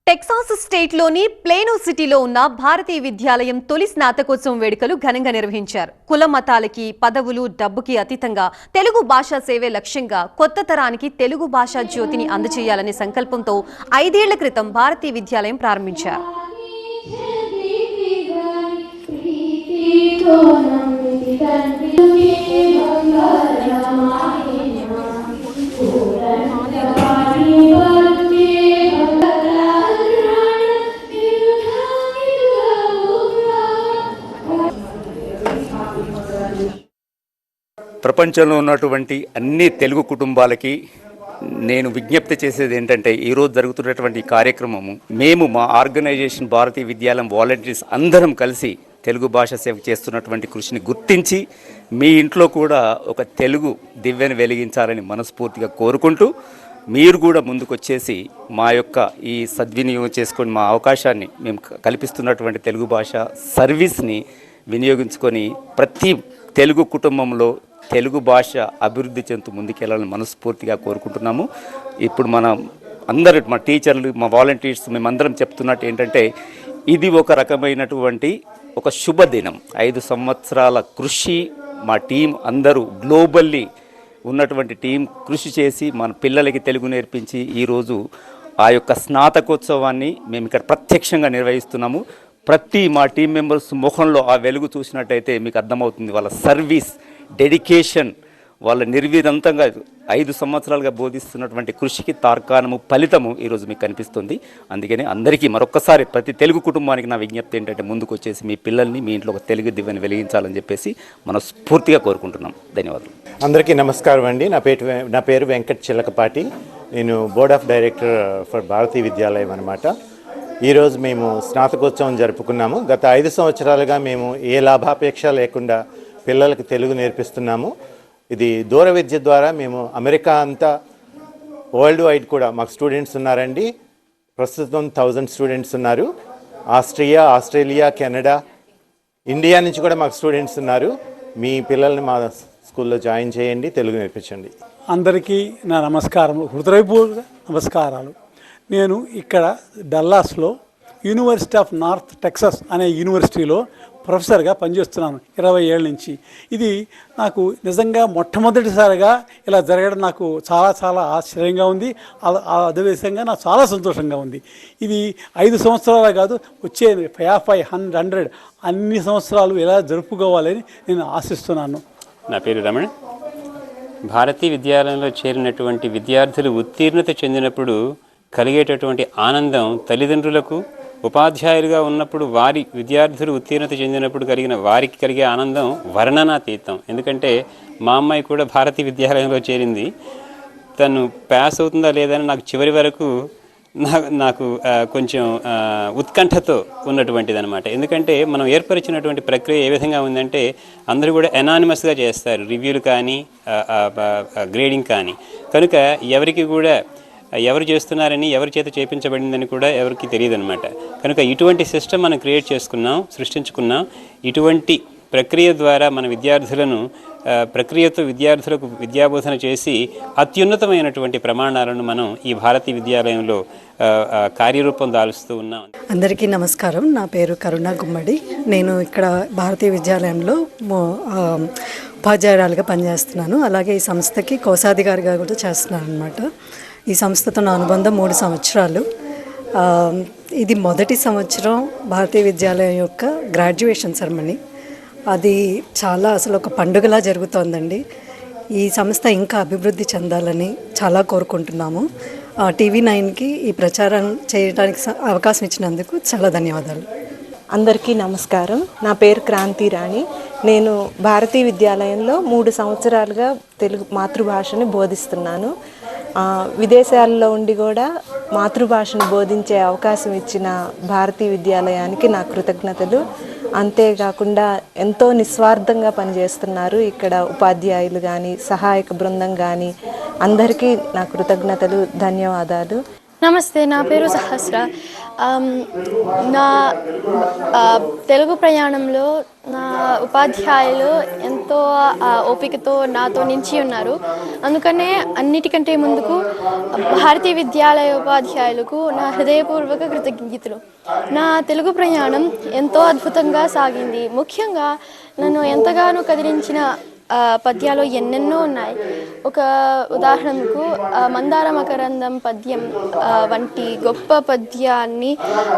Texas స్టేట్లోని plano సిటీలో ఉన్న భారతీయ విద్యాలయం తొలి స్నాతకోత్సవం వేడుకలు ఘనంగా నిర్వహించారు. కుల మతాలకి, పదవులు, డబ్బుకి అతీతంగా తెలుగు భాషా సేవే లక్ష్యంగా కొత్త తరానికి తెలుగు భాషా జ్యోతిని అందజేయాలనే సంకల్పంతో 5 ఏళ్ల క్రితం భారతీయ విద్యాలయం ప్రారంభించారు. ప్రపంచంలో ఉన్నటువంటి అన్ని తెలుగు కుటుంబాలకి నేను విజ్ఞప్తి చేసేది ఏంటంటే, ఈరోజు జరుగుతున్నటువంటి కార్యక్రమము మేము మా ఆర్గనైజేషన్ భారతీయ విద్యాలయం వాలంటీర్స్ అందరం కలిసి తెలుగు భాష సేవ చేస్తున్నటువంటి కృషిని గుర్తించి మీ ఇంట్లో కూడా ఒక తెలుగు దివ్యను వెలిగించాలని మనస్ఫూర్తిగా కోరుకుంటూ, మీరు కూడా ముందుకొచ్చేసి మా యొక్క ఈ సద్వినియోగం చేసుకొని మా అవకాశాన్ని మేము కల్పిస్తున్నటువంటి తెలుగు భాష సర్వీస్ని వినియోగించుకొని ప్రతి తెలుగు కుటుంబంలో తెలుగు భాష అభివృద్ధి చెందుతూ ముందుకెళ్ళాలని మనస్ఫూర్తిగా కోరుకుంటున్నాము. ఇప్పుడు మా టీచర్లు, మా వాలంటీర్స్ మేమందరం చెప్తున్నట్టు ఏంటంటే, ఇది ఒక రకమైనటువంటి ఒక శుభదినం. 5 సంవత్సరాల కృషి మా టీం అందరూ గ్లోబల్లీ ఉన్నటువంటి టీం కృషి చేసి మన పిల్లలకి తెలుగు నేర్పించి ఈరోజు ఆ యొక్క స్నాతకోత్సవాన్ని మేము ఇక్కడ ప్రత్యక్షంగా నిర్వహిస్తున్నాము. ప్రతి మా టీం మెంబర్స్ ముఖంలో ఆ వెలుగు చూసినట్టయితే మీకు అర్థమవుతుంది వాళ్ళ సర్వీస్, డెడికేషన్, వాళ్ళ నిర్విదంతంగా 5 సంవత్సరాలుగా బోధిస్తున్నటువంటి కృషికి తార్కాణము, ఫలితము ఈరోజు మీకు కనిపిస్తుంది. అందుకని అందరికీ మరొక్కసారి ప్రతి తెలుగు కుటుంబానికి నా విజ్ఞప్తి ఏంటంటే, ముందుకు వచ్చేసి మీ పిల్లల్ని మీ ఇంట్లో ఒక తెలుగు దివ్యని వెలిగించాలని చెప్పేసి మనస్ఫూర్తిగా కోరుకుంటున్నాం. ధన్యవాదాలు. అందరికీ నమస్కారం అండి. నా పేరు వెంకట్ చిలకపాటి. నేను బోర్డ్ ఆఫ్ డైరెక్టర్ ఫర్ భారతీయ విద్యాలయం అన్నమాట. ఈరోజు మేము స్నాతకోత్సవం జరుపుకున్నాము. గత 5 సంవత్సరాలుగా మేము ఏ లాభాపేక్ష లేకుండా పిల్లలకు తెలుగు నేర్పిస్తున్నాము. ఇది దూర విద్య ద్వారా మేము అమెరికా అంతా, వరల్డ్ వైడ్ కూడా మాకు స్టూడెంట్స్ ఉన్నారండి. ప్రస్తుతం 1000 స్టూడెంట్స్ ఉన్నారు. ఆస్ట్రేలియా, కెనడా, ఇండియా నుంచి కూడా మాకు స్టూడెంట్స్ ఉన్నారు. మీ పిల్లల్ని మా స్కూల్లో జాయిన్ చేయండి, తెలుగు నేర్పించండి. అందరికీ నా నమస్కారం, హృదయపూర్వక నమస్కారాలు. నేను ఇక్కడ డల్లాస్లో యూనివర్సిటీ ఆఫ్ నార్త్ టెక్సాస్ అనే యూనివర్సిటీలో ప్రొఫెసర్గా పనిచేస్తున్నాను 20 ఏళ్ళ నుంచి. ఇది నాకు నిజంగా మొట్టమొదటిసారిగా ఇలా జరగడం నాకు చాలా చాలా ఆశ్చర్యంగా ఉంది. అదే విధంగా నాకు చాలా సంతోషంగా ఉంది. ఇది 5 సంవత్సరాలు కాదు, వచ్చే 500 అన్ని సంవత్సరాలు ఇలా జరుపుకోవాలని నేను ఆశిస్తున్నాను. నా పేరు రమణ. భారతీయ విద్యాలయంలో చేరినటువంటి విద్యార్థులు ఉత్తీర్ణత చెందినప్పుడు కలిగేటటువంటి ఆనందం, తల్లిదండ్రులకు, ఉపాధ్యాయులుగా ఉన్నప్పుడు వారి విద్యార్థులు ఉత్తీర్ణత చెందినప్పుడు వారికి కలిగే ఆనందం వర్ణనాతీతం. ఎందుకంటే మా అమ్మాయి కూడా భారతీయ విద్యాలయంలో చేరింది. తను పాస్ అవుతుందా లేదని నాకు చివరి వరకు నాకు కొంచెం ఉత్కంఠతో ఉన్నటువంటిది అనమాట. ఎందుకంటే మనం ఏర్పరిచినటువంటి ప్రక్రియ ఏ విధంగా ఉందంటే, అందరూ కూడా ఎనానిమస్గా చేస్తారు, రివ్యూలు కానీ గ్రేడింగ్ కానీ. కనుక ఎవరికి కూడా ఎవరు చేస్తున్నారని, ఎవరి చేత చేయించబడిందని కూడా ఎవరికి తెలియదు అనమాట. కనుక ఇటువంటి సిస్టమ్ మనం సృష్టించుకున్నాం. ఇటువంటి ప్రక్రియ ద్వారా మన విద్యార్థులకు విద్యాబోధన చేసి అత్యున్నతమైనటువంటి ప్రమాణాలను మనం ఈ భారతీయ విద్యాలయంలో కార్యరూపం దాలుస్తూ ఉన్నాం. అందరికీ నమస్కారం. నా పేరు కరుణ గుమ్మడి. నేను ఇక్కడ భారతీయ విద్యాలయంలో ఉపాధ్యాయురాలుగా పనిచేస్తున్నాను. అలాగే ఈ సంస్థకి కోశాధికారిగా కూడా చేస్తున్నాను అనమాట. ఈ సంస్థతో నా అనుబంధం 3 సంవత్సరాలు. ఇది మొదటి సంవత్సరం భారతీయ విద్యాలయం యొక్క గ్రాడ్యుయేషన్ సెరమనీ. అది చాలా అసలు ఒక పండుగలా జరుగుతోందండి. ఈ సంస్థ ఇంకా అభివృద్ధి చెందాలని చాలా కోరుకుంటున్నాము. TV9కి ఈ ప్రచారం చేయడానికి అవకాశం ఇచ్చినందుకు చాలా ధన్యవాదాలు. అందరికీ నమస్కారం. నా పేరు క్రాంతి రాణి. నేను భారతీయ విద్యాలయంలో 3 సంవత్సరాలుగా తెలుగు మాతృభాషని బోధిస్తున్నాను. విదేశాల్లో ఉండి కూడా మాతృభాషను బోధించే అవకాశం ఇచ్చిన భారతీయ విద్యాలయానికి నా కృతజ్ఞతలు. అంతేకాకుండా ఎంతో నిస్వార్థంగా పనిచేస్తున్నారు ఇక్కడ ఉపాధ్యాయులు కానీ, సహాయక బృందం కానీ, అందరికీ నా కృతజ్ఞతలు, ధన్యవాదాలు. నమస్తే, నా పేరు సహస్ర. నా తెలుగు ప్రయాణంలో నా ఉపాధ్యాయులు ఎంతో ఓపికతో నాతో నిలిచి ఉన్నారు. అందుకనే అన్నిటికంటే ముందుకు భారతీయ విద్యాలయ ఉపాధ్యాయులకు నా హృదయపూర్వక కృతజ్ఞతలు. నా తెలుగు ప్రయాణం ఎంతో అద్భుతంగా సాగింది. ముఖ్యంగా నన్ను ఎంతగానో కదిలించిన పద్యాలు ఎన్నెన్నో ఉన్నాయి. ఒక ఉదాహరణకు మందార మకరందం పద్యం వంటి గొప్ప పద్యాన్ని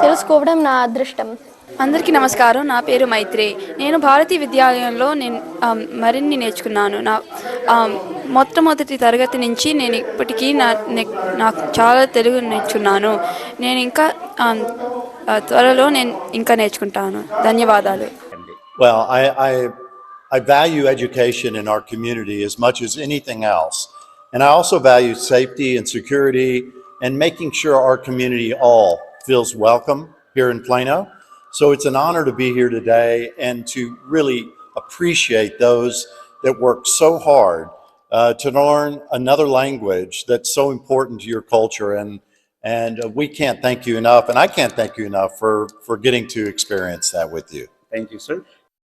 తెలుసుకోవడం నా అదృష్టం. అందరికీ నమస్కారం. నా పేరు మైత్రి. నేను భారతీయ విద్యాలయంలో మరిన్ని నేర్చుకున్నాను. మొట్టమొదటి తరగతి నుంచి నేను ఇప్పటికీ నాకు చాలా తెలుగు నేర్చుకున్నాను. నేను ఇంకా త్వరలో నేను ఇంకా నేర్చుకుంటాను. ధన్యవాదాలు. Well, I value education in our community as much as anything else. And I also value safety and security and making sure our community all feels welcome here in Plano. So it's an honor to be here today and to really appreciate those that work so hard to learn another language that's so important to your culture. And we can't thank you enough, and I can't thank you enough for getting to experience that with you. Thank you, sir.